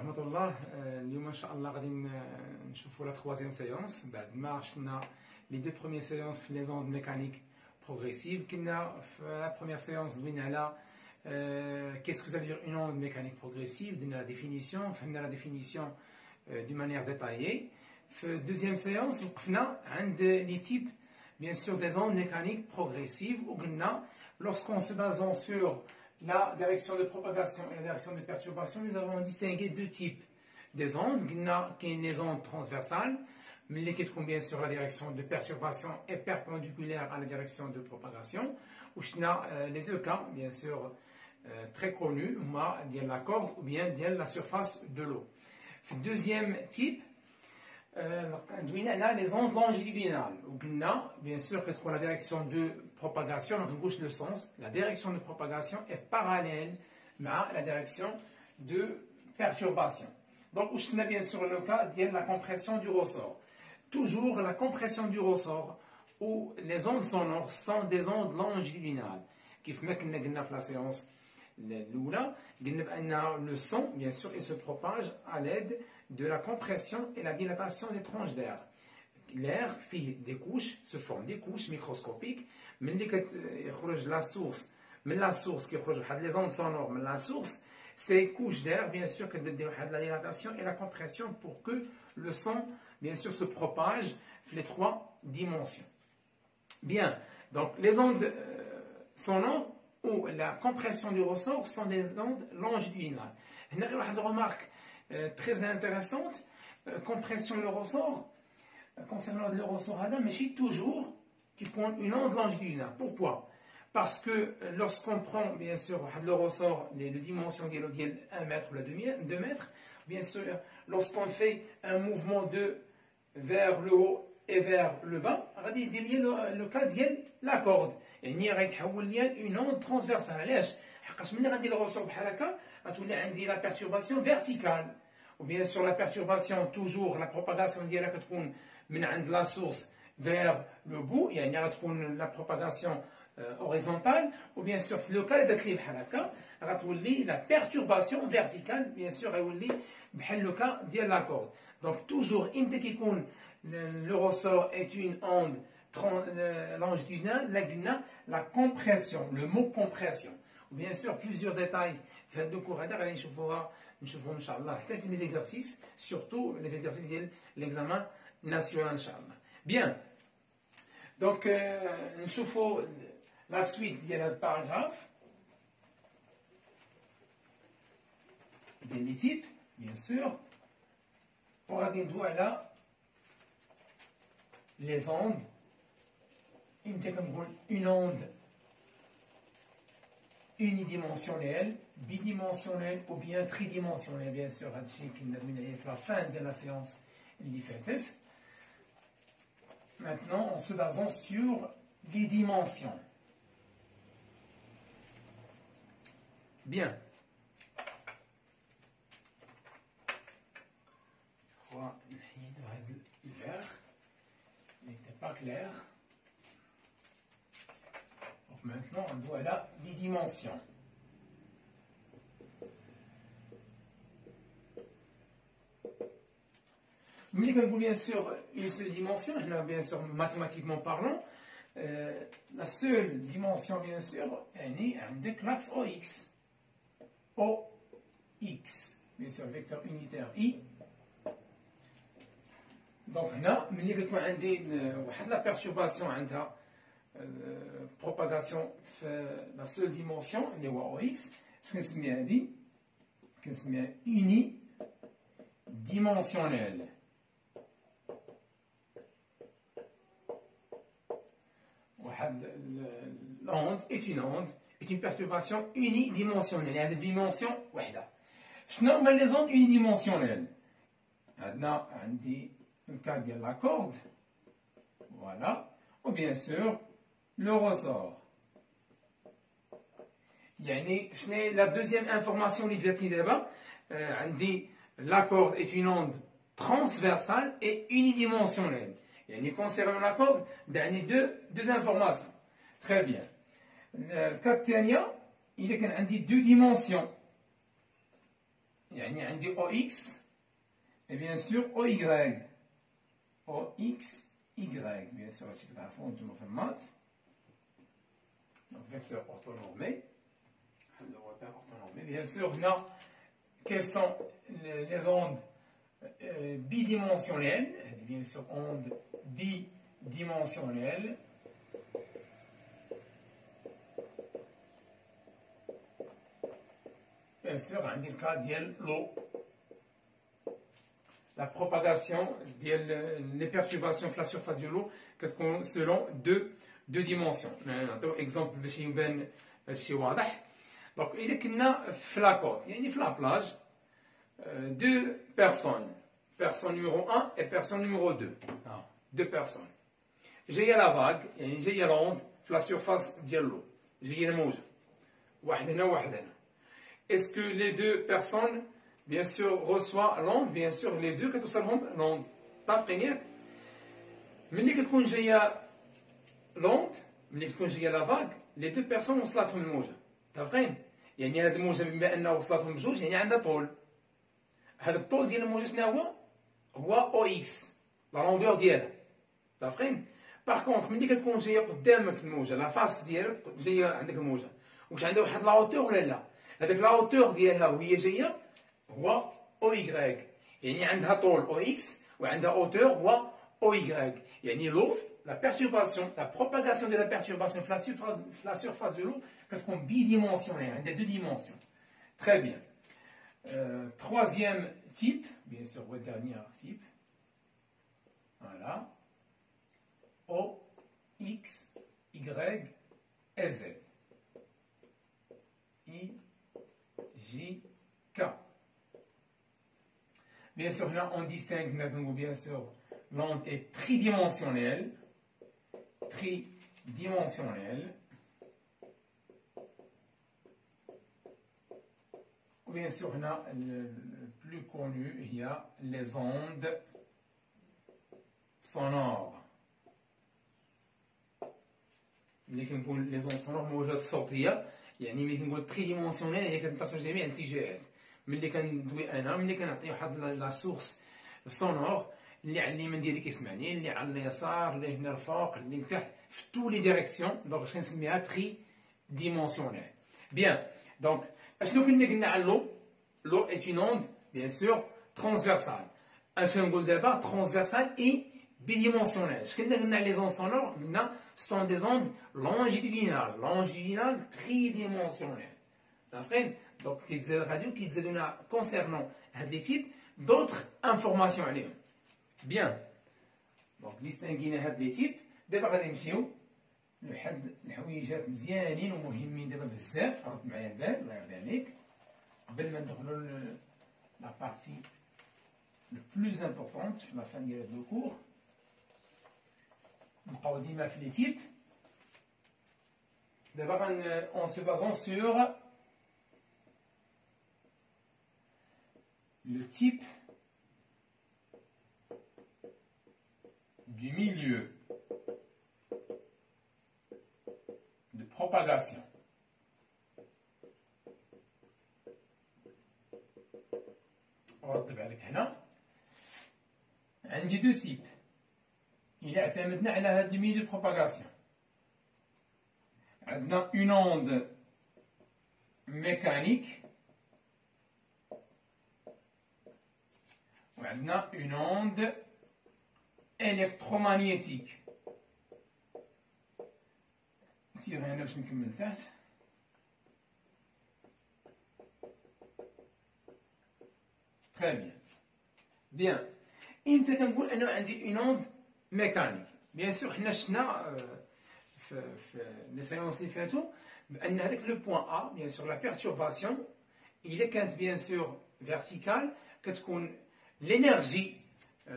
ورحمة الله. اليوم إن شاء الله غادي نشوفوا la troisième séance بعد ما شفنا les deux premières séances في les ondes mécaniques progressives. كنا في la première séance دوينا على qu'est-ce que ça veut dire une onde mécanique progressive, درنا la définition, فهمنا la définition d'une manière détaillée. في la deuxième séance وقفنا عند les types bien sûr des ondes mécaniques progressives وقلنا lorsqu'on se basant sur la direction de propagation et la direction de perturbation, nous avons distingué deux types des ondes. Il y a les ondes transversales, mais qui sont bien sûr la direction de perturbation est perpendiculaire à la direction de propagation. Ou les deux cas, bien sûr, très connus, bien la corde ou bien la surface de l'eau. Le deuxième type, les ondes longitudinales. Bien sûr que la direction de propagation, on gauche le sens, la direction de propagation est parallèle à la direction de perturbation. Donc, on a bien sûr le cas de la compression du ressort. Toujours la compression du ressort où les ondes sonores sont des ondes longitudinales. Qui fait que dans la séance le son, bien sûr, il se propage à l'aide de la compression et la dilatation des tranches d'air. L'air fait des couches, se forme des couches microscopiques. Mais la source qui est les ondes sonores, la source, ces couches d'air, bien sûr, que de la dilatation et la compression pour que le son, bien sûr, se propage dans les trois dimensions. Bien, donc les ondes sonores ou la compression du ressort sont des ondes longitudinales. Il y a une remarque très intéressante, compression du ressort, concernant le ressort, mais c'est toujours qui prend une onde longitudinale. Pourquoi? Parce que lorsqu'on prend, bien sûr, le ressort, les dimensions de 1 mètre ou 2 mètres, bien sûr, lorsqu'on fait un mouvement vers le haut et vers le bas, on va dire le cas de la corde. Et il y a une onde transversale. Parce que le ressort, on a la perturbation verticale. Ou bien sûr, la perturbation, toujours la propagation de la source vers le bout, il y a la propagation horizontale, ou bien sûr, le cas de la perturbation verticale, bien sûr, le cas de la corde. Donc, toujours, le ressort est une onde longitudinale, la compression, le mot compression. Bien sûr, plusieurs détails. Le cours les exercices, surtout les exercices de l'examen national. Bien. Donc, nous avons la suite de la paragraphe. Des types, bien sûr. Pour là, les ondes. Une onde unidimensionnelle, bidimensionnelle ou bien tridimensionnelle, bien sûr, à la fin de la séance. Maintenant, en se basant sur les dimensions. Bien. Je crois le vert n'était pas clair. Donc maintenant, on doit là les dimensions. Mais comme vous bien sûr une seule dimension, bien sûr mathématiquement parlant, la seule dimension bien sûr est un l'axe OX. OX, bien sûr vecteur unitaire I. Donc là, ملي كتكون عندي واحد la perturbation عندها propagation في la seule dimension اللي هو OX, شنو كنسميها هذه؟ كنسميها unidimensionnelle. L'onde est une perturbation unidimensionnelle. Il y a des dimensions. شنو هما les ondes unidimensionnelles? عندنا le cas de la corde, voilà, ou bien sûr le ressort. La deuxième information اللي جاتني دابا عندي la corde est une onde transversale et unidimensionnelle. Concernant la corde, il y a deux informations. Très bien. Le cas الثانية il y a deux dimensions. يعني عندي OX et bien sûr OY. OX, Y. Bien sûr, c'est la forme de mon maths. Donc, vecteur orthonormé. Le repère orthonormé. Bien sûr, là, quelles sont les ondes bidimensionnelles? Bien sûr, ondes bidimensionnelles. Bien sûr, on dit le cas de l'eau. La propagation des perturbations de la surface de l'eau selon deux dimensions. Exemple باش يبان هادشي واضح. Donc إذا كنا في لاكوت يعني في la plage, deux personnes, personne numéro 1 et personne numéro 2. Deux personnes. جايه la vague يعني جايه l'onde في la surface ديال l'eau. جايه الموجة. واحد هنا وواحد هنا. Est-ce que les deux personnes bien sûr reçoit l'onde, bien sûr les deux كتوصلهم l'onde. متفقين ياك؟ ملي كتكون جايه l'onde، ملي كتكون جايه لا فاغ، les deux personnes وصلتهم الموجه. متفقين؟ يعني هذه الموجه بما انها وصلتهم بجوج يعني عندها طول. هذا الطول ديال الموجه شنو هو؟ هو او اكس، لا لونغور ديالها. متفقين؟ باغ كونطخ ملي كتكون جايه قدامك الموجه، لا فاس ديالك جايه عندك الموجه، واش عندها واحد لا هوتور ولا لا؟ هذاك لا هوتور ديالها وهي جايه هو او يغريك، يعني عندها طول او اكس وعندها هوتور هو او يغريك، يعني لو la perturbation, la propagation de la perturbation de la surface de l'eau كتكون bidimensionnelle, عندها deux dimensions. Très bien. Troisième type, bien sûr, le dernier type. Voilà. O, X, Y, S, Z. I, J, K. Bien sûr, là, on distingue, bien sûr, l'onde est tridimensionnelle. Tridimensionnelle. Bien sûr, là, le plus connu, il y a les ondes sonores. اللي كنقول لي زون سونور موجات صوتيه، يعني ملي كنقول تري ديمونسيونيل هي كتنتصر جميع الاتجاهات. ملي كندوي انا، ملي كنعطي واحد لا سورس سونور اللي على اليمين ديالي كيسمعني، اللي على اليسار، اللي هنا الفوق، اللي لتحت، في تو لي ديريكسيون، دونك كنسميها تري ديمونسيونيل. بيان، دونك اشنو كنا قلنا على لو؟ لو est une onde bien sûr transversale. اش نقول دابا؟ transversale et bidimensionnelle. اش كنا قلنا على لي زون سونور؟ قلنا sont des ondes longitudinales tridimensionnelles. متفقين؟ دونك كيتزاد غاديو كيتزادونا كونسيرنون هاد لي تيب d'autres informations عليهم. بيان، دونك ديستانكينا هاد لي تيب. دابا غادي نمشيو لواحد الحويجات مزيانين ومهمين دابا بزاف. رد معايا البال، الله يرضي عليك، قبل ما ندخلو لا بارتي لو بلوز امبورطونت في لا فان ديال هاد لو كور. نبقاو ديما في لي تيب. دابا en se basant sur le type du milieu de propagation. ورتب عليك هنا عندي دو تيب. إلا اعتمدنا على هذا الميليو دو بروباغاسيون، عندنا اون onde mécanique وعندنا اون onde électromagnétique. نتير هنا باش نكمل تحت. Très bien. Bien. إمتى كنقول أنا عندي اون onde ميكانيك؟ بيان سور حنا شفنا في لي سيونس اللي فاتو بان هذاك لو بوان ا بيان سور لا بيرتورباسيون الا كانت بيان سور فيرتيكال كتكون لينيرجي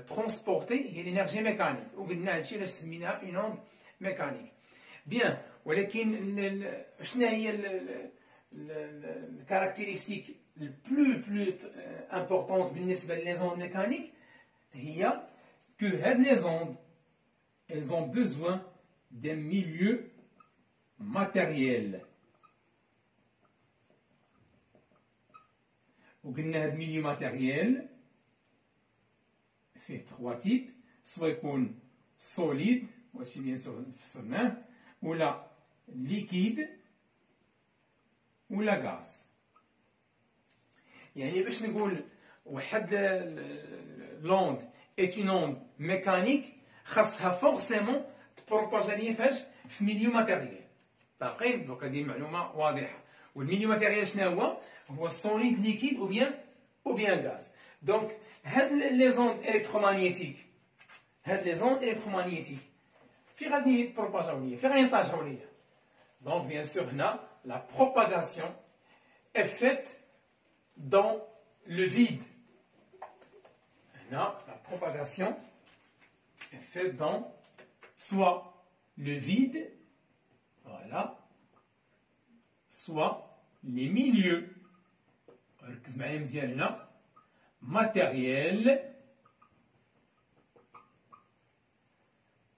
ترونسبورتي هي لينيرجي ميكانيك، وقلنا هادشي علاش سميناها اون اوند ميكانيك. بيان، ولكن شنو هي الكاركتيرستيك البلو امبورطونت بالنسبه لي زوند ميكانيك؟ هي que les ondes, elles ont besoin d'un milieu matériel. وقلنا هاد الميليو ماتيريال فيه 3 تيب، سوا يكون سوليد وهادشي بيان سور فسرناه، ولا ليكيد ولا غاز. يعني باش نقول واحد لوند ايت اون اون ميكانيك خاصها فورسيمون تبروباجا ليا فاش في ميليو ماتيريال. متفقين؟ دونك هذه معلومه واضحه. والميليو ماتيريال شنو هو السوليد ليكيد او بيان غاز. دونك هاد لي زوند الكترومغنيتيك، هاد لي زوند الكترومغنيتيك في غادي يبروباجاو ليا، في غادي ينتاجو ليا. دونك بيان سور هنا لا بروباغاسيون est faite dans le vide. Là, la propagation est faite dans soit le vide, voilà, soit les milieux. ركز معايا مزيان هنا. Matériel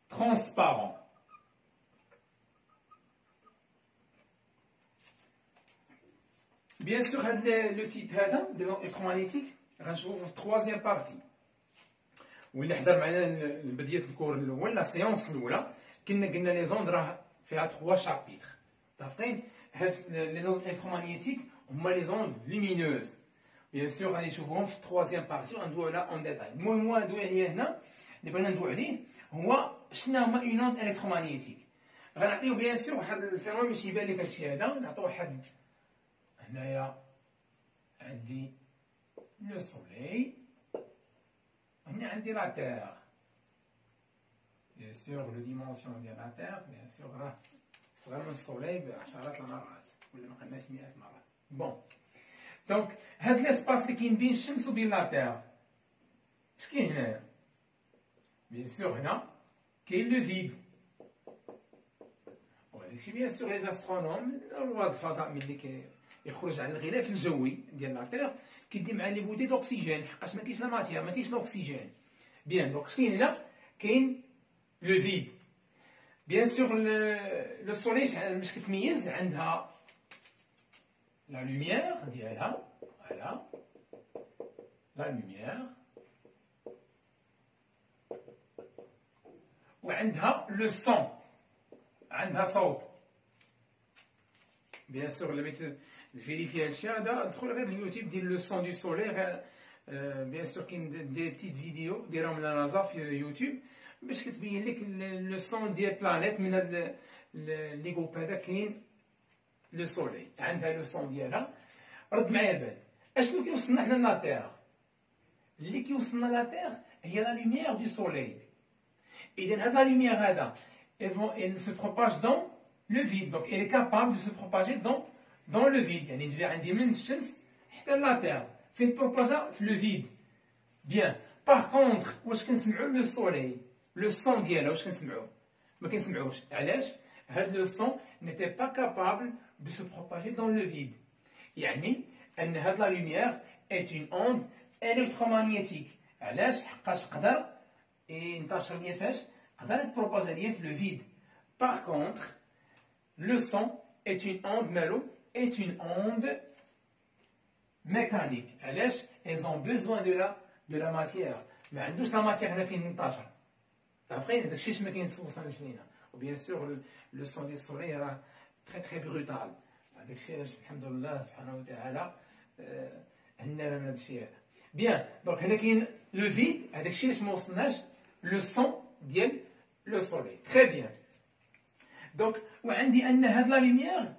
transparent. Bien sûr, le type des ondes électromagnétiques غنشوفو في التروازيام بارتي، واللي حضر معنا بداية الكور الأول لا سيونس الأولى قلنا لي زوند راه فيها 3 شابيتر. متفقين؟ هاد لي زوند الكترومغنيتيك هما لي زوند لومينوز. بيان سور غادي نشوفوهم في التروازيام بارتي وغندويو على اون ديتاي. المهم ندوي عليه هنا، اللي بغينا ندوي عليه هو شنو هما اون اون الكترومغنيتيك. غنعطيو بيان سور واحد الفينومين باش يبان لك هادشي هذا. نعطيو واحد هنايا عندي لو سوليي، هنا عندي لا تير. بيان سور لو ديمونسيون ديال لا تير بيان سور راه صغر من السوليي بعشرات المرات ولا ما قلناش 100 مرة. بون دونك هاد لاسباس اللي كاين بين الشمس وبين لا تير اش كاين هنايا؟ بيان سور هنا كاين لو فيد. وهادشي بيان سور لي زاسترونوم رواد الفضاء ملي يخرج على الغلاف الجوي ديال لا تير كيدي مع لي بوتي دوكسيجين، حقاش ما كاينش لا ماتيير، ما كاينش الاكسجين. بيان دونك اش كاين هنا؟ كاين لو فيد. بيان سور لو سوليي باش كتميز عندها لا لوميير ديالها، فوالا لا لوميير، وعندها لو سون، عندها صوت. بيان سور اللي بغيت فيريفي هادشي هذا دخل غير اليوتيوب ديال لو سون دو سوليي. بيان سور كاين دي بتيت فيديو دايرهم لا نازا في يوتيوب باش كتبين لك لو سون ديال بلانيت. من هاد لي غروب هذا كاين لو سوليي عندها لو سون ديالها. رد معايا البال، اشنو كيوصلنا حنا لا تير؟ اللي كيوصلنا لا تير هي لا لوميير دو سوليي. اذا هاد لا لوميير هذا elle se propage dans le vide, donc elle est capable de se propager dans le vide. يعني تجي عندي من الشمس حتى لا تير فين بروباجا في لو فيد. بيان باغ كونطخ واش كنسمعو لو سوليي لو سون ديالها واش كنسمعوه؟ ما كنسمعوش. علاش؟ هاد لو سون نيتي با كابابل دو سو بروباجي دون لو فيد. يعني ان هاد لا لوميير ايت اون اوند الكترومغنيتيك. علاش؟ حقاش قدر ينتشر ليا فاش؟ قدر يتبروباجا ليا في لو فيد. باغ كونطخ le son est une onde مالو est une onde mécanique. علاش؟ ils ont besoin de la matière. ما عندوش لا ماتيير هنا فين ينتشر. متفقين؟ داكشي علاش ما كينوصلش لينا. وبيان سور لو سون ديال السوليي راه تري بروتال. داكشي علاش الحمد لله سبحانه وتعالى هنا من هادشي هذا. بيان دونك هنا كاين لو فيد. هذاك الشيء علاش ما وصلناش لو سون ديال لو سوليي. تري بيان. دونك وعندي ان هاد لا لوميير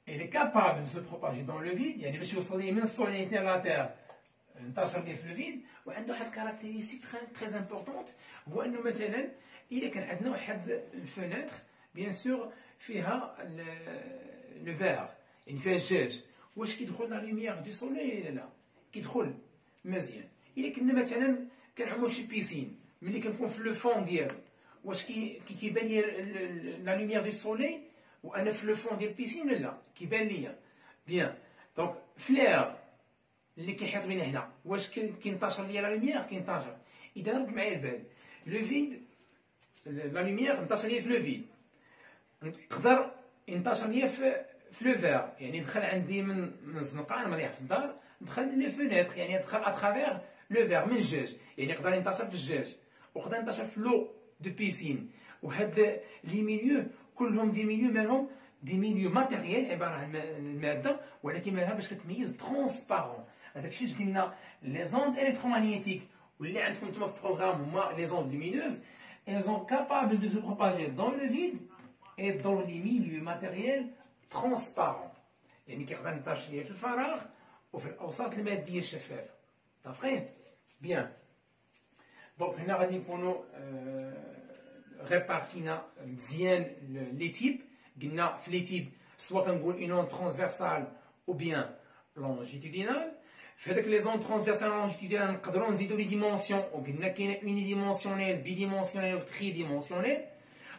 elle est capable de se propager dans le vide. يعني باش يوصل لي من السوليي حتى لا تير انتشر لي في لو فيد. وعنده واحد الكاركتيريستيك تري امبورطونت، هو انه مثلا الا كان عندنا واحد الفونيتر بيان سور فيها لو فير يعني فيها الزجاج، واش كيدخل لا لوميير دو سوليي ولا لا؟ كيدخل مزيان. الا كنا مثلا كنعومو في بيسين ملي كنكون في لو فون ديالو واش كيبان لي لا لوميير دو سوليي وانا في لو فون ديال البيسين ولا لا؟ كيبان ليا. بيان دونك فلير اللي كيحيط بينا هنا واش كينتشر ليا لا لوميير؟ كينتشر. اذا رد معايا البال لو فيد لا لوميير انتشر ليا في لو فيد، نقدر ينتشر ليا في لو فير. يعني دخل عندي من الزنقه انا مريح في الدار ندخل من لي فونيتر، يعني ندخل اترافير لو فير من الجاج، يعني يقدر ينتشر في الجاج ويقدر ينتشر في لو دو بيسين. وهاد لي ميليو كلهم دي ميليو مالهم دي ميليو ماتيريال عباره عن الماده، ولكن مالها باش كتميز ترونسبارون. هذاك الشيء قلنا لي زوند الكترومagnétiques واللي عندكم نتوما في البروغرام هما لي زوند لومينوز، elles sont capables de se propager dans le vide et dans les milieux matériels transparents. يعني كيقدر ينتشر في الفراغ وفي الاوساط الماديه الشفافه. متفقين؟ بيان. دونك هنا غادي نكونوا ريبارتينا مزيان لي تيب. قلنا في لي تيب سوا كنقول اون اون ترانسفيرسال او بيان لونجيتودينال. في هذاك لي زون ترانسفيرسال لونجيتودينال نقدروا نزيدوا لي ديمونسيون، وقلنا كاينه اوني ديمونسيونيل بي ديمونسيونيل و تري ديمونسيونيل.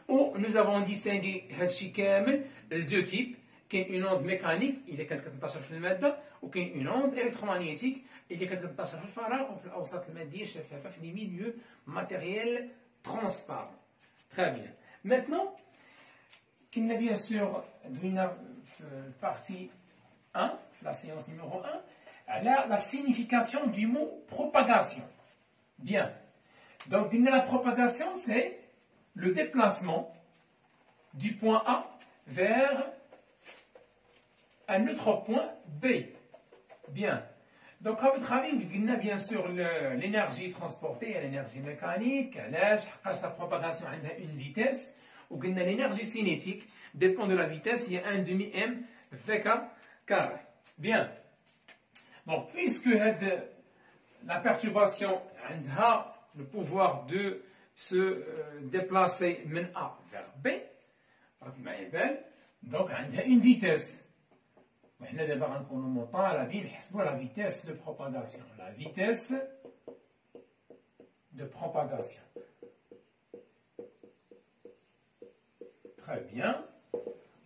و نوز افون ديستينغي هادشي كامل لدو تيب. كاين اون اوند ميكانيك اللي كانت كتنتشر في الماده، وكاين اون اوند الكترومagnétique اللي كانت كتنتشر في الفراغ وفي الاوساط الماديه الشفافه في لي ميليو ماتيريال ترونسبارون. تري بيان. ماتنون كنا بيان سور دوينا في البارتي 1 في لا سيونس نيميرو 1 على لا سيغنيفيكاسيون دو مو بروباغاسيون. بيان. دونك قلنا لا بروباغاسيون سي le déplacement du point A vers un autre point B. Bien. Donc, à votre avis, on a bien sûr l'énergie transportée, l'énergie mécanique, la propagation a une vitesse, ou l'énergie cinétique dépend de la vitesse, il y a 1 demi m vk carré. Bien. Donc, puisque la perturbation a le pouvoir de se déplacer de A vers B, donc on a une vitesse. وحنا دابا غنكونوا مطالبين نحسبوا لا فيتيس دو بروباغاسيون. لا فيتيس دو بروباغاسيون. تري بيان.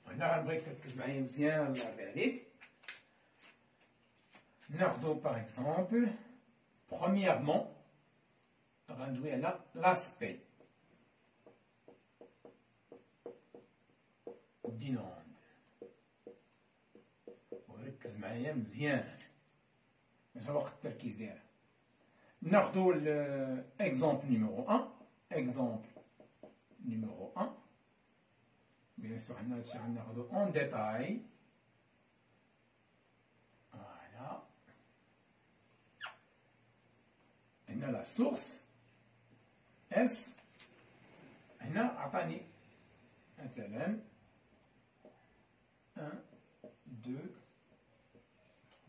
وهنا غنبغيك تركز معايا مزيان الله يرضي عليك. ناخدو باغ اكزومبل برومييرمون غندوي على لاسبي دينون. ركز معايا مزيان باش وقت التركيز ديالها. ناخدو الاكزومبل نيميرو 1. اكزومبل نيميرو 1 بيان سور حنا هادشي غناخدو اون ديتاي. فوالا. هنا لا سورس اس. هنا عطاني مثلا 1 2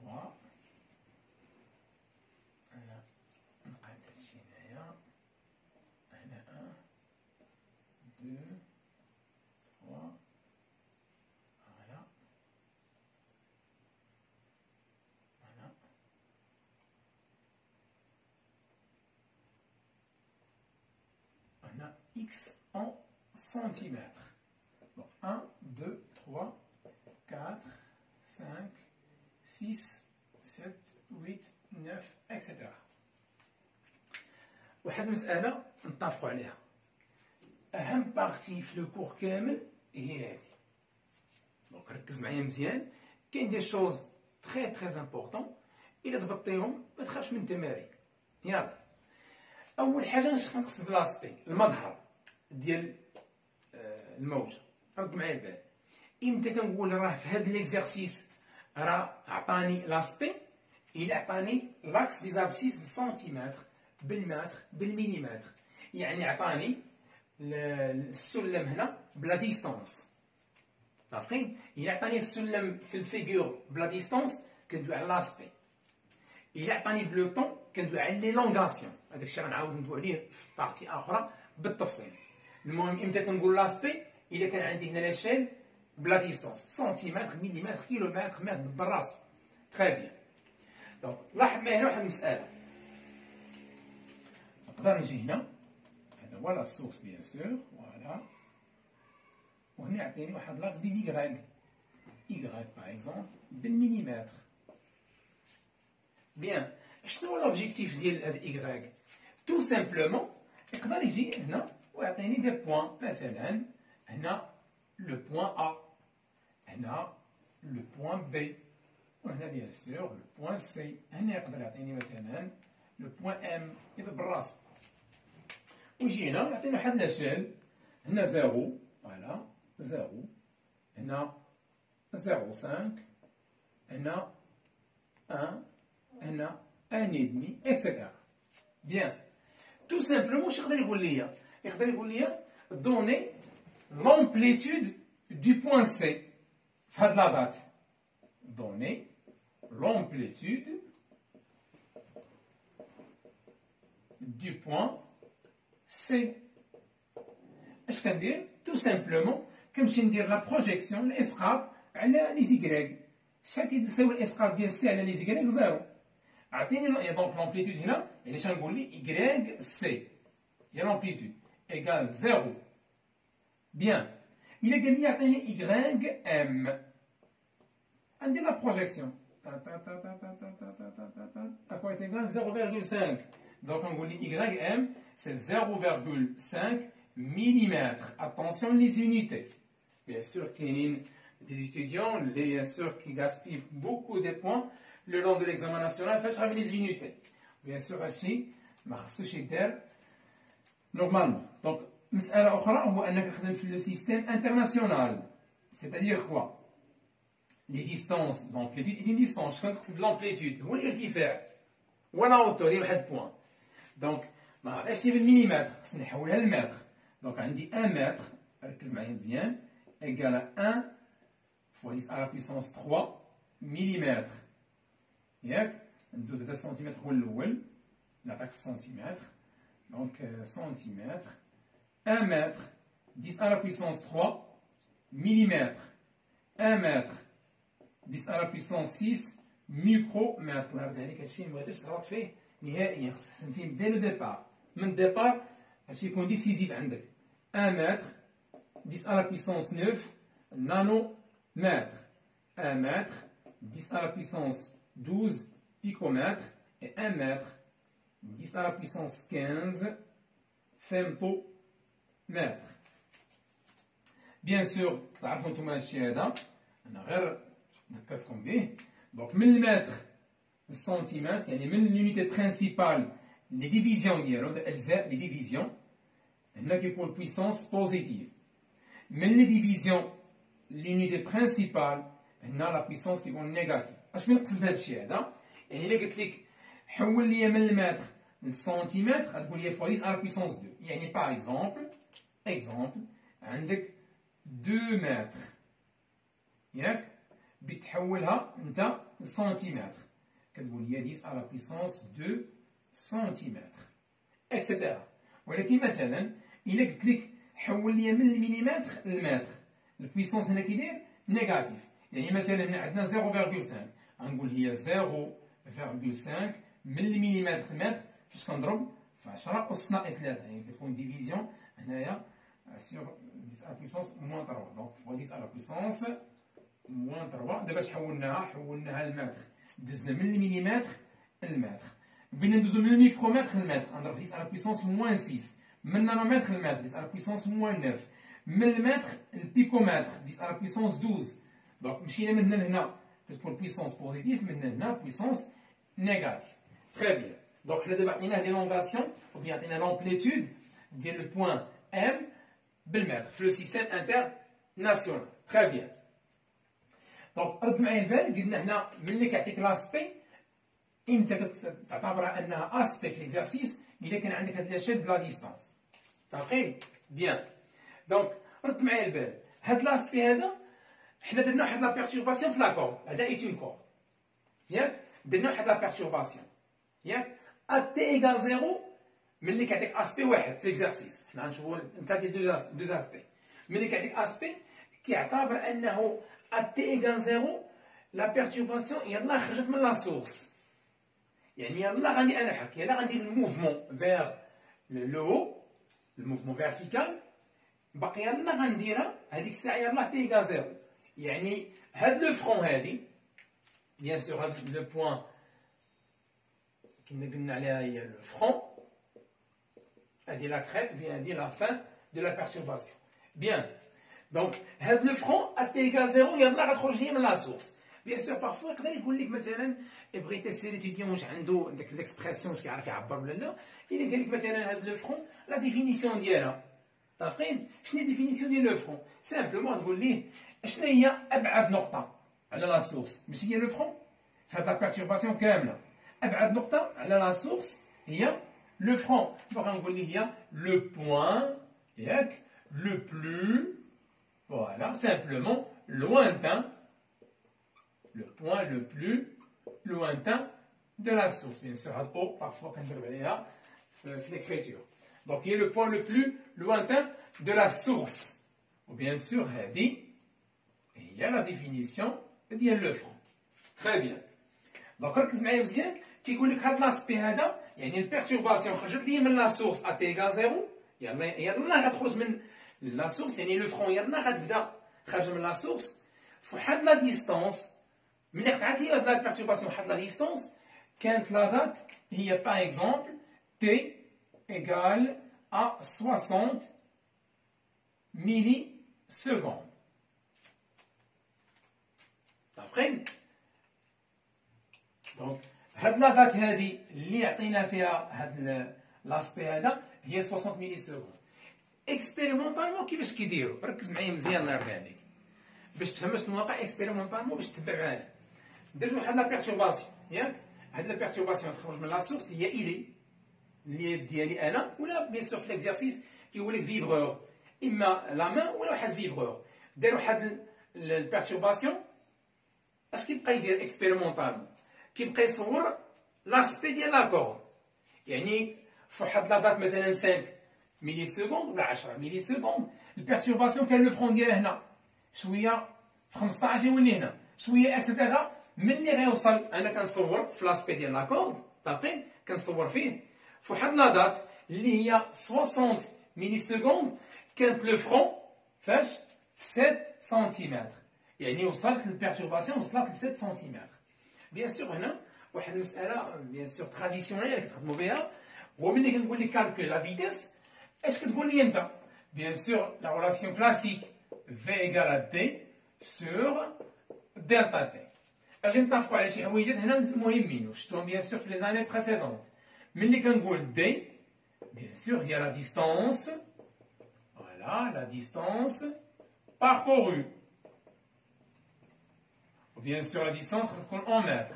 3. هنا نقاد هادشي هنايا. هنا 1 2 3. فوالا. هنا هنا x en centimètres. Bon, 1 2 3 4 5 6 7 8 9 etc. واحد المسألة نتفقوا عليها. أهم بارتي في لو كور كامل هي هادي. دونك ركز معايا مزيان. كاين دي شوز تري تري امبورطون إلا ضبطتيهم ما تخافش من التمارين. يلا. أول حاجة اش كنقصد بلاسبي المظهر ديال الموجة. رد معايا البال. إمتى كنقول راه في هاد ليكزارسيس راه عطاني لاسبي؟ إلا عطاني لاكس دي زابسيس بالسنتيمتر بالمتر بالمليمتر، يعني عطاني السلم هنا بلا ديستونس. عارفين؟ إلا عطاني السلم في الفيغور بلا ديستونس كندوي على لاسبي. إلا عطاني بلو طون كندوي على ليلونغاسيون. هذاك الشيء غنعاود ندوي عليه في بارتي أخرى بالتفصيل. المهم إمتى كنقول لاسبي؟ إلا كان عندي هنا لاشيل بلا ديستونس سنتيمتر مليمتر كيلومتر متر بالراسو. تري بيان. دونك لاحظ معايا هنا واحد المسألة. نقدر نجي هنا، هذا هو لا سورس بيان سور، فوالا، وهنا يعطيني واحد لاكس دي زيكغاك. إيكغاك باغ إكزومبل بالمليمتر. بيان. شنو هو لوبجيكتيف ديال هاد إيكغاك؟ تو سامبلومون يقدر يجي هنا ويعطيني دي بوان، مثلا هنا لو بوان A، هنا لو بوان B، وهنا بيان سور لو بوان سي هنا يقدر يعطيني مثلا لو بوان ام يضرب براسو وجينا يعطينا واحد لاشيل هنا زيرو فوالا زيرو هنا زيرو سانك هنا ان هنا ان اي دمي اكسيتيرا بيان تو سامبلومون واش يقدر يقول ليا يقدر يقول ليا دوني لومبليتود دو بوان سي في هاد لا دات دوني l'amplitude du point C. اش كندير؟ تو سامبلومون كنمشي ندير لا بروجيكسيون الاسقاط على لي زيكغيك. شحال كيساوي الاسقاط ديال سي على لي زيكغيك؟ زيرو. عطيني دونك لومبليتود هنا يعني اش غنقول لي يكغيك سي هي لومبليتود ايكال زيرو. بيان إلا قال لي يعطيني يكغيك ام عندي لا بروجيكسيون à quoi est égal 0,5. Donc on dit YM, c'est 0,5 mm. Attention les unités. Bien sûr qu'il y a des étudiants bien sûr, qui gaspillent beaucoup de points le long de l'examen national, fait avec les unités. Bien sûr, ici, normalement. Donc, مسألة أخرى هو أنك تخدم في le système international. C'est-à-dire quoi? Les distances d'amplitude est une distance. Je connais l'amplitude. هو الارتفاع ولا hauteur ديال واحد البوان. دونك ما عرفتش بالمليمتر خصني نحولها للمتر. دونك عندي 1 متر ركز معايا مزيان égal à 1 fois 10 à la puissance 3 مليمتر. ياك ندوز بدا السنتيمتر هو الأول نعطيك في السنتيمتر. دونك سنتيمتر 1 متر 10 à la puissance 3 مليمتر. 1 متر 10 à la puissance 6 micromètre. هذا الشيء ما غاديش تغلط فيه نهائيا خصك تحسن فيه دي لو ديبار. من الديبار هادشي يكون ديسيزيف عندك. 1 متر 10 à la puissance 9 nanomètre. 1 mètre 10 à la puissance 12 picomètre. Et 1 mètre 10 à la puissance 15 femtomètre. Bien sûr تعرفوا نتوما هادشي هذا انا غير ذكرتكم به. دونك من المتر للسنتيمتر يعني من l'unité principale les divisions ديالو الاجزاء les divisions هنا كيكون بويسونس بوزيتيف. من لي ديفيزيون l'unité principale هنا لا بويسونس كيكون نيجاتيف. اش كنقصد بهذا الشيء هذا؟ يعني الا قلت لك حول لي من المتر للسنتيمتر غتقول لي فوا 10 على بويسونس 2. يعني باغ اكزومبل عندك 2 متر ياك بتحولها انت لسنتيمتر كتقول لي 10 على بويسونس 2 سنتيمتر اكسيتيرا. ولكن مثلا الا قلت لك حول لي من المليمتر للمتر البويسونس هنا كيدير نيجاتيف. يعني مثلا هنا عندنا 0.5 غنقول هي 0.5 من المليمتر للمتر فاش كنضرب في 10 أس ناقص 3 يعني كتكون ديفيزيون هنايا سيغ 10 على بويسونس موان 3. دونك فوا 10 على بويسونس موان 3. دابا حولناها للمتر دزنا من المليمتر للمتر. بغينا ندوزو من الميكرومتر للمتر غنضرب في 10 على بويسونس موان 6. من النانومتر للمتر 10 على بويسونس موان 9. من المتر للبيكومتر 10 على بويسونس 12. دونك مشينا من هنا لهنا كتكون بويسونس بوزيتيف من هنا بويسونس نيجاتيف. تري بيان. دونك حنا دابا عطينا ديلونغاسيون و بيان عطينا لومبليتود ديال لو بوان ام بالمتر في لو سيستيم انترناسيونال. تري بيان. دونك رد معايا البال قلنا هنا ملي كيعطيك لاسبي امتى كتعتبرها انها اسبي في ليكزارسيس الا كان عندك هاد لاشيل بلا ديستانس. متفقين؟ بيان. دونك رد معايا البال هاد لاسبي هذا حنا درنا واحد لا بيرتورباسيون في لاكور. هذا ايت اون كور ياك درنا واحد لا بيرتورباسيون ياك ا تي ايكال زيرو ملي كيعطيك اسبي واحد في ليكزارسيس. حنا غنشوفو نتا ديال دو اسبي. ملي كيعطيك اسبي كيعتبر انه ا تي ايكال زيرو لا بيرتورباسيون يلاه خرجت من لا سورس. يعني يلاه غادي انحك يلاه غندير الموفمون فيغ لو هو الموفمون فيرتيكال باقي يلاه غنديرها هذيك الساعه يلاه تي ايكال زيرو. يعني هاد لو فرون هادي بيان سور هاد لو بوان كيما قلنا عليها هي لو فرون هادي لا كريت بيان هادي لا فان دو لا بيرتورباسيون. بيان دونك هاد لو فرون ا تي ايكال زيرو يلاه غتخرج ليا من لا سورس. بيان سور بارفوا يقدر يقول لك مثلا بغى يتيستي ليتيديون واش عنده داك ليكسبرسيون واش كيعرف يعبر ولا لا. الا قال لك مثلا هاد لو فرون لا ديفينيسيون ديالها متفقين؟ شنو هي ديفينيسيون ديال لو فرون؟ سامبلومون تقول ليه شنو هي ابعد نقطه على لا سورس، ماشي هي لو فرون في هاد لا بيرتورباسيون كامله. ابعد نقطه على لا سورس هي لو فرون، دونك غنقول ليه هي لو بوين ياك لو بلو فوالا سامبلومون lointain, le point le plus lointain de la source. Bien sûr, parfois, quand on regarde l'écriture. Donc, il y a le point le plus lointain de la source. Ou bien sûr, il y a la définition de le franc. Très bien. Donc, ركز معايا مزيان كيقول لك هذا لاسبي هذا يعني البيرتورباسيون خرجت لي من لا سورس ا تي ايكال زيرو، يلا غتخرج من لا سورس يعني لو فرون يلا غتبدا خارج من لا سورس فواحد لا ديستونس. ملي قطعت لي هاد لا بيرتورباسيون واحد لا ديستونس كانت لا دات هي باغ اكزومبل تي ايكال ا 60 ميلي سكوند. دابخي دونك هاد لا دات هادي اللي عطينا فيها هاد لاسبي هذا هي 60 ميلي سكوند. اكسبيريمونطالمون كيفاش كيديروا؟ ركز معايا مزيان الله يرضي عليك باش تفهم شنو واقع اكسبيريمونطالمون باش تتبع معايا. درت واحد لا بيرتورباسيون ياك، هاد لا بيرتورباسيون تخرج من لا سورس اللي هي ايدي اللي ديالي انا ولا بيان سور في ليكزارسيس كيقول لك فيبرور اما لا مان ولا واحد فيبرور. دار واحد البيرتورباسيون اش كيبقى يدير اكسبيريمونطالمون؟ كيبقى يصور لاسبي ديال لاكور يعني فواحد لا دات مثلا 5 ميلي سكوند ولا 10 ميلي سكوند البيرتورباسيون كان لو فرون ديالها هنا شويه في 15 يولي هنا شويه اكسترا. ملي غيوصل انا كنصور في لاسبي ديال لاكورد متفقين كنصور فيه فواحد لا دات اللي هي 60 ميلي سكوند كانت لو فرون فاش في 7 سنتيمتر يعني وصلت البيرتورباسيون وصلت ل 7 سنتيمتر. بيان سور هنا واحد المساله بيان سور تراديسيونيل كتخدموا بها هو ملي كنقول لك كالكول لا فيتيس اش كتقول لي انت؟ بيان سور لا ريلاسيون كلاسيك V égale à T sur delta T. اجي نتفقوا على شي حويجات هنا مهمين وشفتوهم بيان سور في لي زاني بريسيدونت. ملي كنقول دي بيان سور هي لا ديستونس فوالا لا ديستونس parcourue و بيان سور لا ديستونس خاص تكون en متر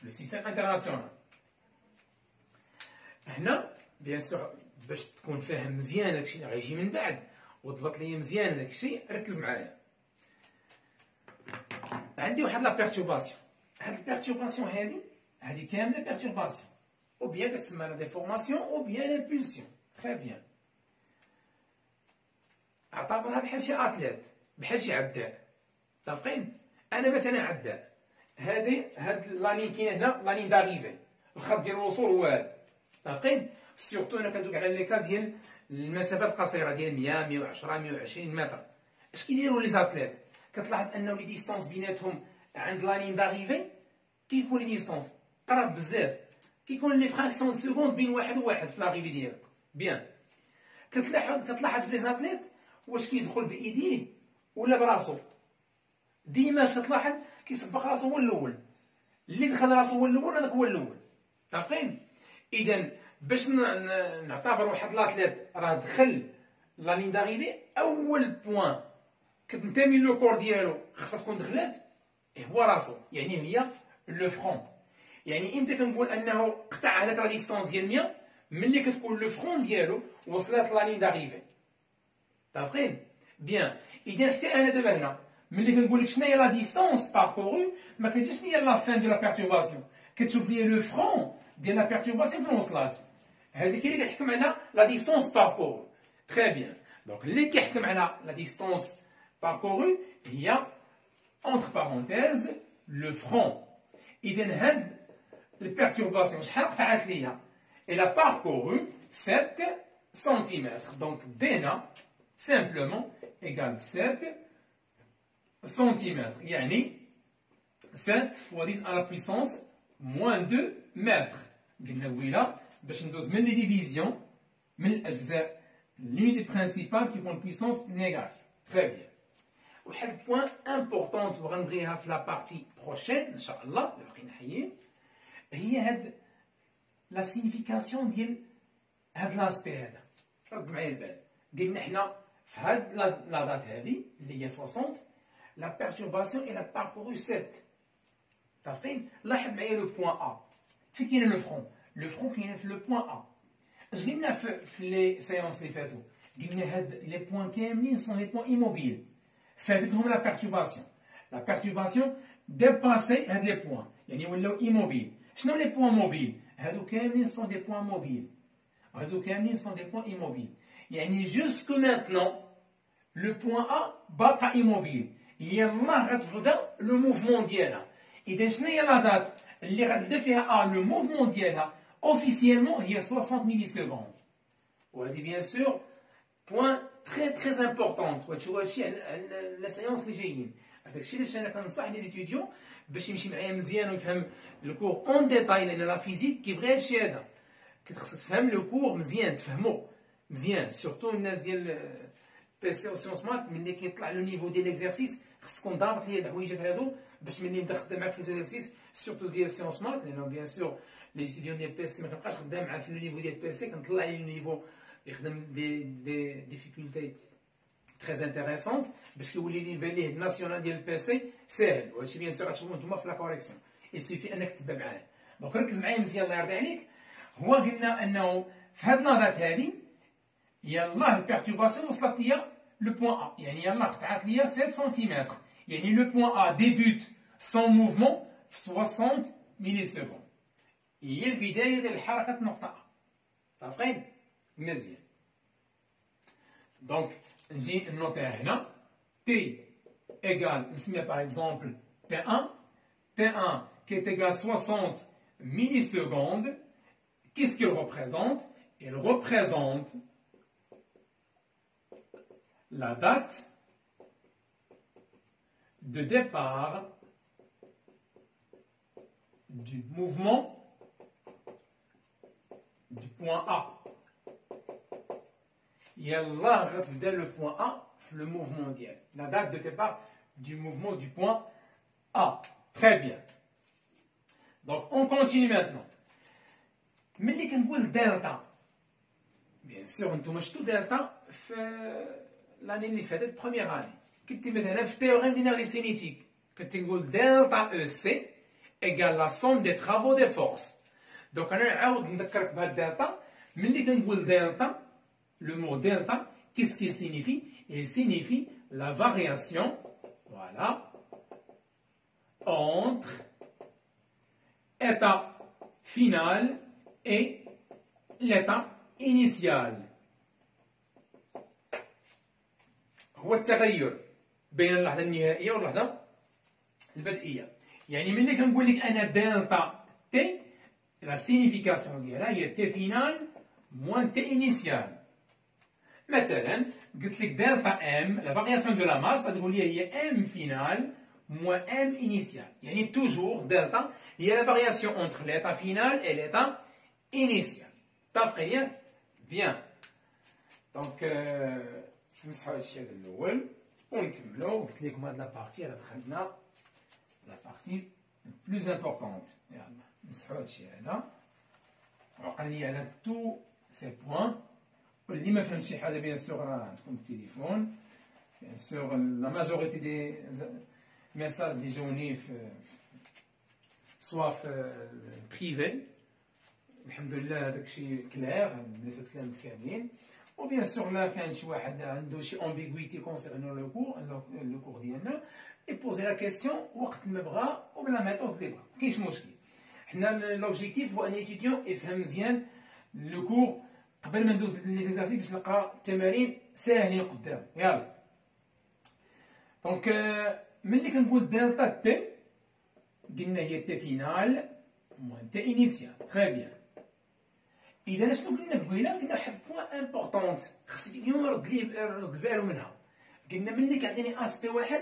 لو سيستيم انترناسيونال. هنا بيان سور باش تكون فاهم مزيان هادشي اللي غيجي من بعد وضبط لي مزيان داك الشيء ركز معايا. عندي واحد لا بيرتورباسيون، هاد البيرتورباسيون هادي كامله بيرتورباسيون او بيان كتسمى لا ديفورماسيون او بيان امبولسيون. تري بيان اعتبرها بحال شي اتليت بحال شي عداء متفقين؟ انا مثلا عداء هاد لانين كاين هنا لانين داريفي الخط ديال الوصول هو هذا متفقين؟ سيرتو انا كندوك على لي كا ديال المسافات القصيره ديال 100 110 120 متر. اش كيديروا لي زاتليت؟ كتلاحظ انه لي ديستونس بيناتهم عند لا لين داريفي كيكون لي ديستونس قراب بزاف كيكون لي فراكسيون سكوند بين واحد وواحد في لاغيفي ديالو. بيان كتلاحظ في لي زاتليت واش كيدخل بايديه ولا براسو. ديما اش كتلاحظ كيسبق راسو هو الاول اللي دخل راسو هو الاول هذاك هو الاول متفقين؟ اذا باش نعتبر واحد لاتليت راه دخل لا لين داريفي اول بوين كتنتمي لو كور ديالو خاصها تكون دخلات هو راسو يعني هي لو فرون. يعني امتى كنقول انه قطع هذاك لا ديستونس ديال 100 ملي كتكون لو فرون ديالو وصلت لا لين داريفي متفقين؟ بيان اذا حتى انا دابا هنا ملي كنقول لك شنو هي لا ديستونس باركورو ما كتجيش ليا لا فان ديال لا بيرتورباسيون كتشوف ليا لو فرون ديال لا بيرتورباسيون فين وصلت. هذيك اللي كتحكم على لا ديستونس باركورو. تري بيان دونك اللي كيحكم على لا ديستونس باركورو هي entre parenthèses le front. إذا هاد البيرتورباسيون شحال قطعت ليا؟ elle a parcouru 7 cm. Donc dna simplement égale 7 cm. يعني 7 fois 10 à la puissance moins 2 mètres. قلنا ويلا باش ندوز من لي ديفيزيون من الاجزاء l'unité principale qui prend puissance négative. Très bien. وواحد بوان امبورطونت وغنبغيها في لا بارتي بروشين ان شاء الله اللي بقينا حيين، هي هاد لا سينيفيكاسيون ديال هاد لاسبي هذا. رد معايا البال، قلنا حنا في هاد لا دات هادي اللي هي 60 لا بيرتورباسيون الى باركورو 7. متفقين؟ لاحظ معايا لو بوان ا فين كاين لو فرون. لو فرون كاين في لو بوان ا. اش قلنا في لي سيونس اللي فاتو؟ قلنا هاد لي بوان كاملين سون لي بوان ايموبيل فاتتهم لا بيرتورباسيون. لا بيرتورباسيون ديباسي هاد لي بوان يعني ولاو ايموبيل. شنو لي بوان موبيل؟ هادو كاملين سون دي بوان موبيل. هادو كاملين سون دي بوان ايموبيل. يعني جوسكو مانتنون لو بوان ا باقا ايموبيل. يلاه غتبدا لو موفمون ديالها. اذا شنو هي لا دات اللي غتبدا فيها ا لو موفمون ديالها اوفيسيالمون هي 60 ملي سكوند. وهذه بيان سور بوان تري تري امبورطونت. وهادشي هادشي على لا سيونس اللي جايين. هذاك الشيء علاش انا كنصح لي زيتيديون باش يمشي معايا مزيان ويفهم الكور اون ديتاي، لان لا فيزيك كيبغي هادشي هذا. كتخصك تفهم لو كور مزيان، تفهمو مزيان. سورتو الناس ديال بي سي و سيونس مات ملي كيطلع لو نيفو ديال ليكزارسيس خصك تكون ضابط ليا الحوايجات هادو باش ملي نبدا خدام معاك في ليزارسيس سورتو ديال سيونس مات، لان بيان سور لي ستوديون ديال بي سي ما كنبقاش خدام معاه في لو نيفو ديال بي سي، كنطلع ليه لو نيفو يخدم دي ديفيكولتي تري انتريسونت باش كيولي لي يبان ليه الناسيونال ديال البي سي ساهل. وهادشي بيان سور غتشوفو نتوما في لا كوريكسيون، يسوفي انك تتبع معاه. دونك ركز معايا مزيان الله يرضي عليك. هو قلنا انه في هاد لاضات هادي يلاه البيرتورباسيون وصلت ليا لو بوان ا، يعني يلاه قطعت ليا 7 سنتيمتر، يعني لو بوان ا ديبوت سون موفمون في 60 ملي سكوند. هي البدايه ديال حركه نقطه ا. متفقين؟ مزيان. دونك نجي نوطيها هنا تي ايغال نسميها باغ اكزومبل تي 1. تي 1 qui est égal à 60 millisecondes. Qu'est-ce qu'il représente? Il représente la date de départ du mouvement du point A. يلا غتبدا le point A في le mouvement ديال. La date de départ du mouvement du point A. Très bien. Donc on continue maintenant. ملي كنقول دلتا بيان سور نتوما شفتو دلتا في لاني اللي فاتت بروميير اني كنت مثلا في تيوريم ديال ليسينيتيك كنت نقول دلتا او سي ايكال لا سوم دي ترافو دي فورس. دونك انا نعاود نذكرك بهاد دلتا. ملي كنقول دلتا لو مو دلتا كيس كي سينيفي؟ il signifie la variation voilà entre état final et l'état initial. هو التغير بين اللحظة النهائية واللحظة البدئية. يعني ملي كنقول لك أنا دلتا تي لا سينيفيكاسيون ديالها هي تي فينال موان تي انيسيال. مثلا قلت لك دلتا ام لا فارياسيون دو لا ماس غتقول لي هي ام فينال موان ام انيسيال. يعني توجور دلتا هي لا فارياسيون اونتر ليتا فينال اي ليتا انيسيال. متفقين؟ بيان. دونك نمسحو هادشي هذا الاول ونكملو. قلت لكم هاد لا بارتي راه دخلنا لا بارتي بلوز امبورطونت. يلا نمسحو هادشي هذا وعقل لي على تو سي بوان. واللي ما فهمش شي حاجه بيان سور راه عندكم التليفون. بيان سور لا ماجوريتي دي ميساج اللي جاوني في سوا في بريفي الحمد لله هذاك الشيء كلير بالنسبه للكلام كاملين. وبيان سور لا كان شي واحد عنده شي امبيغويتي كونسيرنون لو كور ديالنا يبوزي لا كيسيون وقت ما بغا وبلا ميثود اللي بغا، مكاينش مشكل. حنا لوبجيكتيف هو ان ايتيديون يفهم مزيان لو كور قبل ما ندوز لي زيكزارسيس باش نلقى التمارين ساهلين قدام. يلا دونك ملي كنقول دلتا تي قلنا هي تي فينال موان تي انيسيال. تري بيان. اذا شنو قلنا قبيله؟ قلنا واحد بوان امبورطونت خصك اليوم رد بالو منها. قلنا ملي كيعطيني اسبي واحد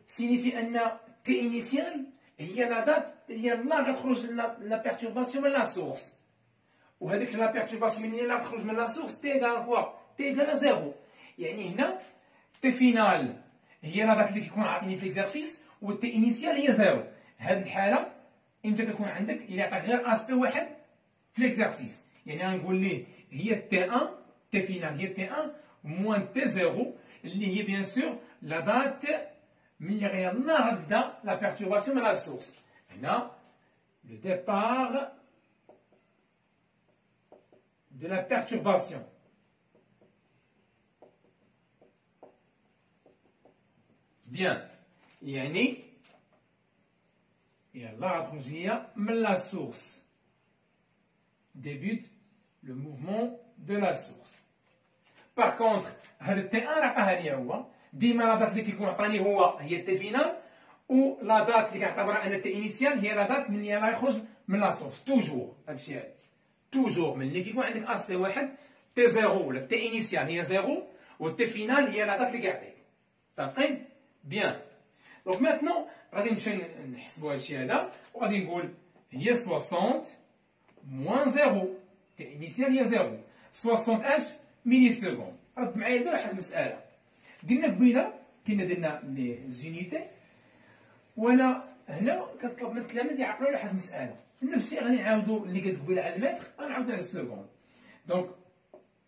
سينيفي ان تي انيسيال هي لا دات اللي يلاه غتخرج لا بيرتورباسيون من لا سورس. وهذيك لا بيرتورباسيون ملي غتخرج من لا سورس تي ايكال كوا؟ تي ايكال زيرو. يعني هنا تي فينال هي لا دات اللي كيكون عاطيني في ليكزارسيس والتي انيسيال هي زيرو. هذه الحاله امتى كتكون عندك؟ اللي عطاك غير اسبي واحد في ليكزارسيس، يعني غنقول ليه هي تي 1 تي فينال هي تي 1 موان تي زيرو اللي هي بيان سور لا دات ملي غيلا غتبدا لا بيرتورباسيون من لا سورس. هنا لو ديبار de la perturbation. Bien. يعني يلا غتخرج ليا من لا source. Débute le mouvement de la source. Par contre هذا التي 1 عطاها ليا هو ديما لا دات اللي كيكون عطاني هو هي التي فينال، و لا دات اللي كنعتبرها انا التي انيسيال هي لا دات ملي راه يخرج من لا سورس. توجور هادشي هذا توجور ملي كيكون عندك اسبي واحد تي زيرو ولا تي انيسيال هي زيرو والتي فينال هي لا دات اللي كيعطيك. متفقين؟ بيان. دونك ماتنون غادي نمشي نحسبوا هادشي هذا وغادي نقول هي 60 موان زيرو تي انيسيال هي زيرو 60 اش ميلي سكوند. رد معايا دابا واحد المساله قلنا قبيله كنا درنا لي زونيتي، وانا هنا كنطلب من التلاميذ يعقلوا على واحد المساله. نفس الشيء غادي نعاودوا اللي قلت قبيله على المتر غنعاودوا على السكوند. دونك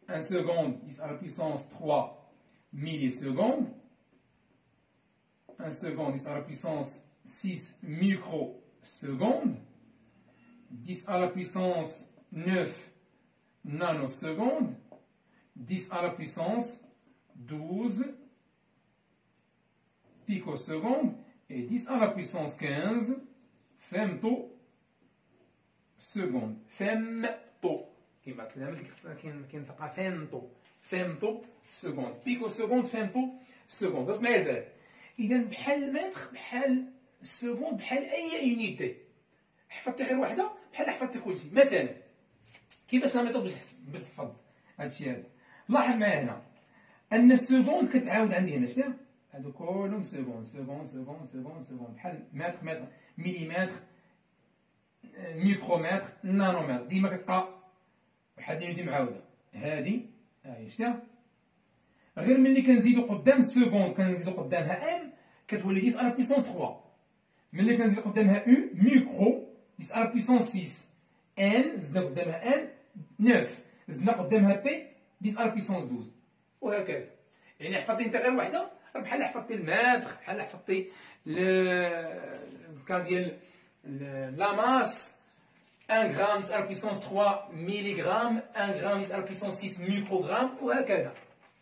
1 seconde 10 à la puissance 3 millisecondes. 1 seconde 10 à la puissance 6 microsecondes. 10 à la puissance 9 nanosecondes. 10 à la puissance 12 picosecondes. Et 10 à la puissance 15 femtosecondes. Femto. كيما كينطقها فيمتو سكوند. بيكو سكوند فيمتو سكوند. دونك معايا البال. إذا بحال المتر بحال السكوند بحال أي يونيتي. حفظتي غير وحدة بحال حفظتي كلشي. مثلا كيفاش لا ميثود باش تحفظ هادشي هذا؟ لاحظ معايا هنا أن السكوند كتعاود عندي هنا شتي؟ هادو كلهم سكوند سكوند سكوند سكوند سكوند بحال متر متر مليمتر ميكرومتر نانومتر ديما كتبقى واحد اليونيتي معاوده. هادي هاهي شتيها غير ملي كنزيدو قدام السكوند كنزيدو قدامها ان كتولي 10 على بويسونس 3. ملي كنزيدو قدامها او ميكرو 10 على بويسونس 6. ان زدنا قدامها ان 9 زدنا قدامها بي 10 على بويسونس 12 وهكذا. يعني حفظتي انت غير وحده بحال حفظتي المتر بحال حفظتي الكا ديال لا ماس 1 غرام 10 على بويسونس 3 ميلي غرام 1 غرام 10 على بويسونس 6 ميكرو غرام وهكذا.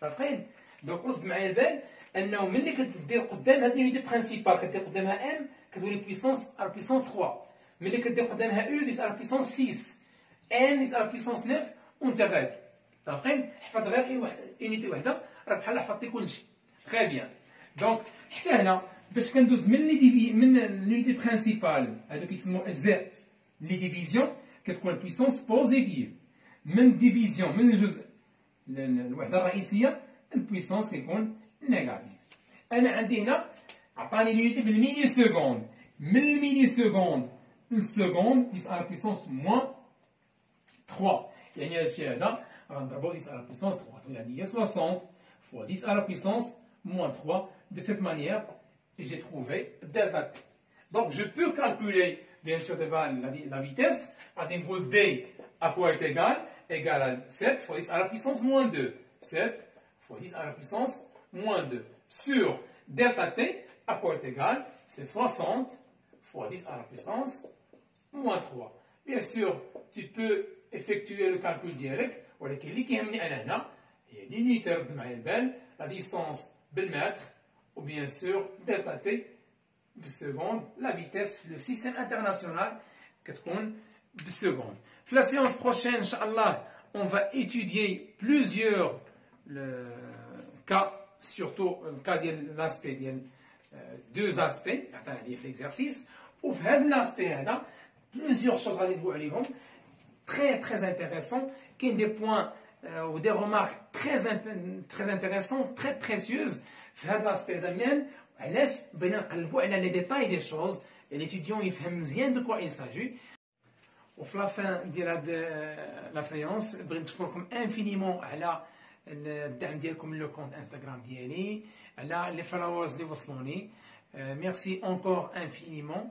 متفقين؟ دونك رد معايا البال انه ملي كدير قدام هاد لونيتي برينسيبال كدير قدامها ام كتولي بويسونس على بويسونس 3. ملي كدير قدامها او 10 على بويسونس 6 ان 10 على بويسونس 9 وانت غادي. متفقين؟ حفظ غير اي واحد يونيتي وحده راه بحال حفظتي كلشي. تري بيان. دونك حتى هنا باش كندوز من لونيتي برينسيبال هادو كيتسموا اجزاء لي ديفيزيون كتكون البويسونس بوزيتيف. من ديفيزيون من الجزء الوحده الرئيسيه البويسونس كيكون نيجاتيف. انا عندي هنا عطاني لونيتي بالميلي سكوند. من الميلي سكوند للسكوند 10 على بويسونس موان 3. يعني هادشي هذا غنضربو 10 على بويسونس 3 تولي هادي هي 60 fois 10 à la puissance moins 3. De cette manière, j'ai trouvé delta t. Donc je peux calculer bien sûr la vitesse à niveau d à quoi est égal à 7 fois 10 à la puissance moins 2. 7 fois 10 à la puissance moins 2 sur delta t à quoi est égal, c'est 60 fois 10 à la puissance moins 3. Bien sûr, tu peux effectuer le calcul direct, ولكن اللي كيهمني انا هنا هي l'unité رد معايا البال la distance بالمتر ou bien sûr delta t بالسكوند. la vitesse في le système international كتكون بالسكوند. في la séance prochaine ان شاء الله on va étudier plusieurs cas, surtout le cas ديال l'aspect ديال deux aspects عطاها لي في l'exercice. وفي هذا l'aspect هذا plusieurs choses غادي ندويو عليهم très intéressants. كاين des points ou des remarques très intéressantes, très précieuses في هذا l'aspect هذا مزيان. علاش بغينا نقلبوا على لي ديتاي دي شوز ليتيديون يفهم مزيان دو كوا il s'agit. وفي لا فان ديال هاد لا سيونس بغيت نشكركم انفينيمون على الدعم ديالكم لو كونت انستغرام ديالي، على les followers اللي وصلوني. ميرسي encore infiniment.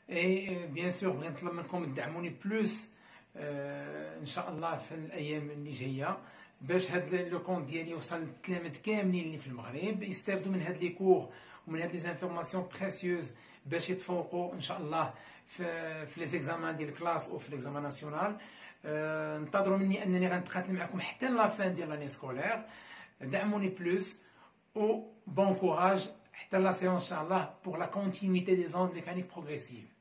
et bien sûr بغيت نطلب منكم تدعموني بلوس ان شاء الله في الايام اللي جايه، باش هاد لو كونت ديالي يوصل للتلاميذ كاملين اللي في المغرب يستافدوا من هاد لي كور ومن هاد لي زانفورماسيون بريسيوز باش يتفوقوا ان شاء الله في لي زيكزامان ديال الكلاس او في ليكزامان ناسيونال. انتظروا مني انني غنتقاتل معكم حتى لا فان ديال لاني سكولير. دعموني بلوس و بون كوراج حتى لا séance ان شاء الله pour la continuité des ondes mécaniques progressives.